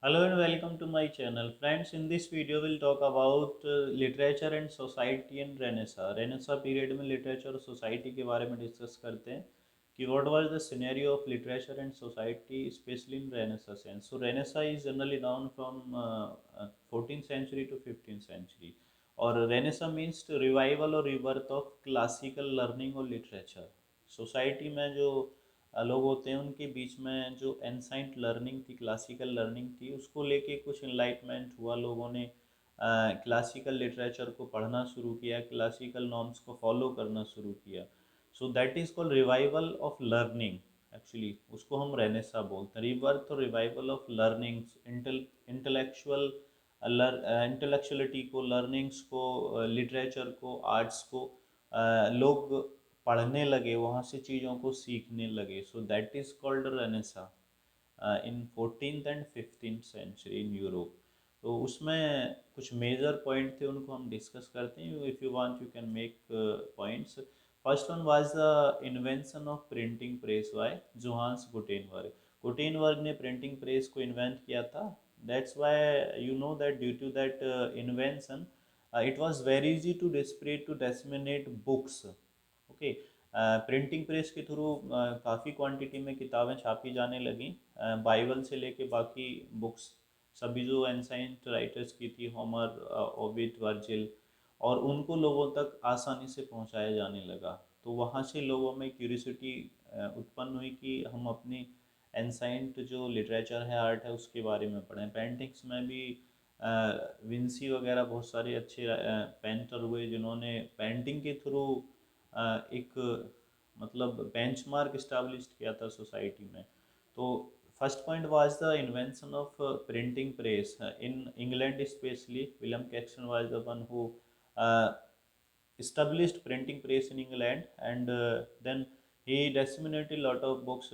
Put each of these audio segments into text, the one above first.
Hello and welcome to my channel. Friends, in this video we'll talk about literature and society in Renaissance. Renaissance period में literature और society के बारे में discuss करते हैं कि what was the scenario of literature and society especially in Renaissance. So Renaissance is generally known from 14th century to 15th century. और Renaissance means to revival or rebirth of classical learning और literature. Society में जो लोग होते हैं उनके बीच में जो एनसाइंट लर्निंग थी, क्लासिकल लर्निंग थी, उसको लेके कुछ इनलाइटमेंट हुआ। लोगों ने क्लासिकल लिटरेचर को पढ़ना शुरू किया, क्लासिकल नॉर्म्स को फॉलो करना शुरू किया। सो that is called revival of learning. Actually उसको हम रेनेसा बोलते हैं, रिबर्थ और revival of learnings, intellectual intellectuality को, लर्निंग्स को, लिटरेचर को, आर्ट्स को लोग पढ़ने लगे, वहाँ से चीज़ों को सीखने लगे। So that is called Renaissance in 14th and 15th century in Europe. तो उसमें कुछ मेजर पॉइंट थे, उनको हम डिस्कस करते हैं। If you want you can make points. First one was the invention of printing press by Johannes Gutenberg. Gutenberg ने printing press को इन्वेंट किया था। That's why you know that due to that invention it was very easy to spread to disseminate books. Okay, printing press के through काफ़ी quantity में किताबें छापी जाने लगी। बाइबल से लेके बाकी बुक्स सभी जो एंसाइंट राइटर्स की थी, होमर, ओविड, वर्जिल, और उनको लोगों तक आसानी से पहुंचाया जाने लगा। तो वहाँ से लोगों में क्यूरियोसिटी उत्पन्न हुई कि हम अपनी एंसाइंट जो लिटरेचर है, आर्ट है, उसके बारे में पढ़ें। पेंटिंग्स में भी विंसी वगैरह बहुत सारे अच्छे पेंटर हुए जिन्होंने पेंटिंग के थ्रू एक मतलब बेंचमार्क इस्टेब्लिश किया था सोसाइटी में। तो first point was the invention of printing press in England, specially William Caxton was the one who established printing press in England, and then he disseminated lot of books।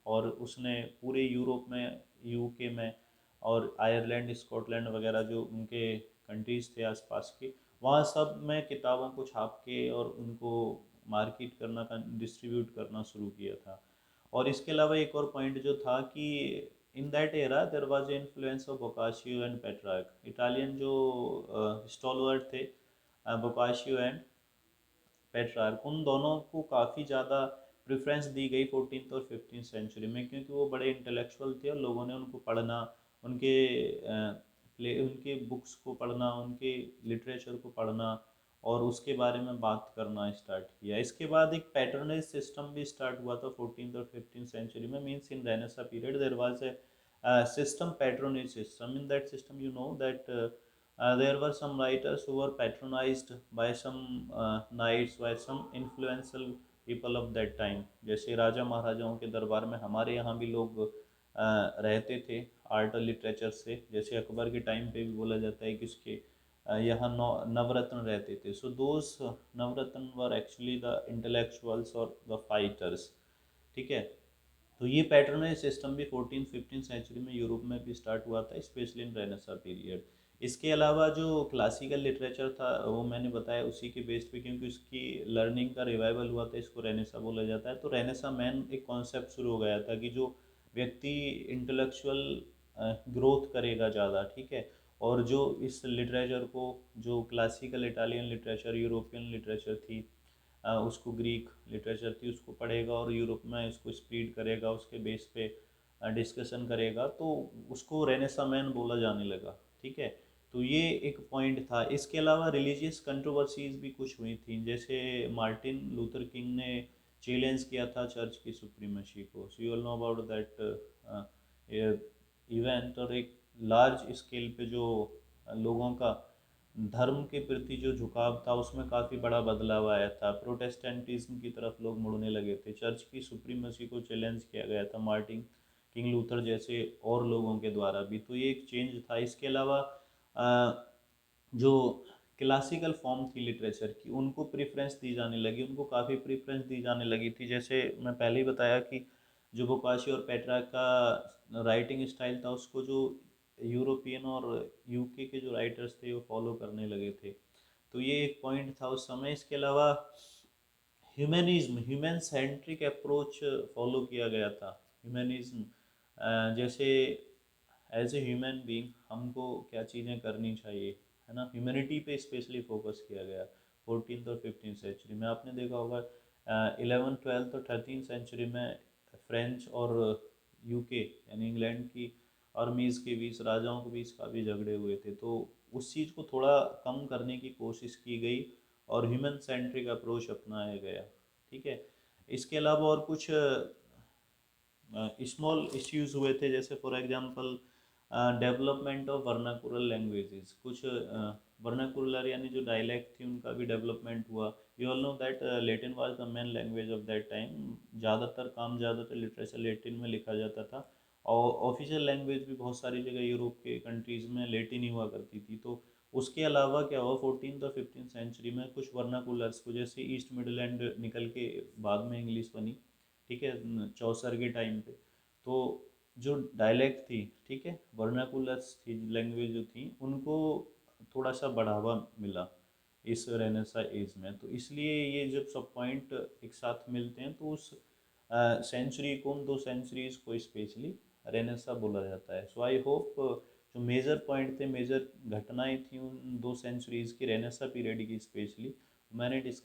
और उसने पूरे Europe में, UK में और Ireland, Scotland वगैरह जो उनके countries थे आसपास के, वहाँ सब में किताबों को छाप के और उनको मार्केट करना, डिस्ट्रीब्यूट करना शुरू किया था। और इसके अलावा एक और पॉइंट जो था कि in that era there was influence of Boccaccio and Petrarch. Italian जो स्टॉलवर्ड थे, बोकाशियो एंड पेट्रार्क, उन दोनों को काफ़ी ज़्यादा प्रेफरेंस दी गई 14th और 15th सेंचुरी में, क्योंकि वो बड़े इंटेलेक्चुअल थे और लोगों ने उनको पढ़ना, उनके प्ले, उनके बुक्स को पढ़ना, उनके लिटरेचर को पढ़ना और उसके बारे में बात करना स्टार्ट किया। इसके बाद एक पैटर्नेज सिस्टम भी स्टार्ट हुआ था 14th और 15th सेंचुरी में। Means in Renaissance period there was a system, patronage system. In that system, you know that there were some writers who were patronized by some knights, by some influential people of that time। जैसे राजा महाराजाओं के दरबार में हमारे यहाँ भी लोग रहते थे आर्ट और लिटरेचर से। जैसे अकबर के टाइम पे भी बोला जाता है कि उसके यहाँ नवरत्न रहते थे। So those Navratna were actually the intellectuals और द फाइटर्स। ठीक है, तो ये पैटर्नेज सिस्टम भी 14th-15th सेंचुरी में यूरोप में भी स्टार्ट हुआ था, स्पेशली इन रेनेसा पीरियड। इसके अलावा जो क्लासिकल लिटरेचर था वो मैंने बताया उसी के बेस पे, क्योंकि उसकी लर्निंग का रिवाइवल हुआ था, इसको रेनेसा बोला जाता है। तो रेनेसा मैन एक कॉन्सेप्ट शुरू हो गया था कि जो व्यक्ति इंटेलेक्चुअल ग्रोथ करेगा ज़्यादा, ठीक है, और जो इस लिटरेचर को, जो classical Italian literature, European literature थी, उसको ग्रीक लिटरेचर थी, उसको पढ़ेगा और यूरोप में इसको स्प्रेड करेगा, उसके बेस पे डिस्कशन करेगा, तो उसको रेनेसा मैन बोला जाने लगा। ठीक है, तो ये एक पॉइंट था। इसके अलावा रिलीजियस कंट्रोवर्सीज भी कुछ हुई थी। जैसे मार्टिन लूथर किंग ने चैलेंज किया था चर्च की सुप्रीमेसी को। So you all know about that event. और एक लार्ज स्केल पे जो लोगों का धर्म के प्रति जो झुकाव था उसमें काफ़ी बड़ा बदलाव आया था। प्रोटेस्टेंटिज्म की तरफ लोग मुड़ने लगे थे। चर्च की सुप्रीमेसी को चैलेंज किया गया था मार्टिन किंग लूथर जैसे और लोगों के द्वारा भी। तो ये एक चेंज था। इसके अलावा जो क्लासिकल फॉर्म थी लिटरेचर की, उनको प्रेफरेंस दी जाने लगी, उनको काफ़ी प्रेफरेंस दी जाने लगी थी। जैसे मैं पहले ही बताया कि जो बोकाशी और पेट्रार्क का राइटिंग स्टाइल था उसको जो यूरोपियन और यूके के जो राइटर्स थे वो फॉलो करने लगे थे। तो ये एक पॉइंट था उस समय। इसके अलावा humanism, human centric approach follow किया गया था। ह्यूमनिज्म जैसे एज ए ह्यूमन बीइंग हमको क्या चीज़ें करनी चाहिए, है ना, ह्यूमैनिटी पे स्पेशली फोकस किया गया 14th और 15th सेंचुरी में। आपने देखा होगा 11th 12th और 13th सेंचुरी में फ्रेंच और यूके यानी इंग्लैंड की आर्मीज़ के बीच, राजाओं के बीच काफ़ी झगड़े हुए थे, तो उस चीज़ को थोड़ा कम करने की कोशिश की गई और ह्यूमन सेंट्रिक अप्रोच अपनाया गया। ठीक है, इसके अलावा और कुछ स्मॉल इश्यूज हुए थे, जैसे for example development of vernacular languages, कुछ वर्नाकुलर यानी जो डायलैक्ट थी उनका भी डेवलपमेंट हुआ। You all know that Latin was the main language of that time, ज़्यादातर लिटरेचर लेटिन में लिखा जाता था, और ऑफिशियल लैंग्वेज भी बहुत सारी जगह यूरोप के कंट्रीज़ में लेटिन ही हुआ करती थी। तो उसके अलावा क्या हुआ 14th और 15th सेंचुरी में कुछ वर्नाकुलर्स को, जैसे ईस्ट मिडलैंड निकल के बाद में इंग्लिश बनी, ठीक है, चौसर के टाइम पे, तो जो डायलैक्ट थी, ठीक है, वर्नाकुलर्स थी, लैंग्वेज जो थी, उनको थोड़ा सा बढ़ावा मिला इस रेनेसा एज में। तो इसलिए ये जब सब पॉइंट एक साथ मिलते हैं तो उस सेंचुरी को, उन दो सेंचुरीज को स्पेशली रेनेसा बोला जाता है। सो आई होप जो मेजर पॉइंट थे, मेजर घटनाएं थी उन दो सेंचुरीज की, रेनेसा पीरियड की स्पेशली, मैंने डिस्कस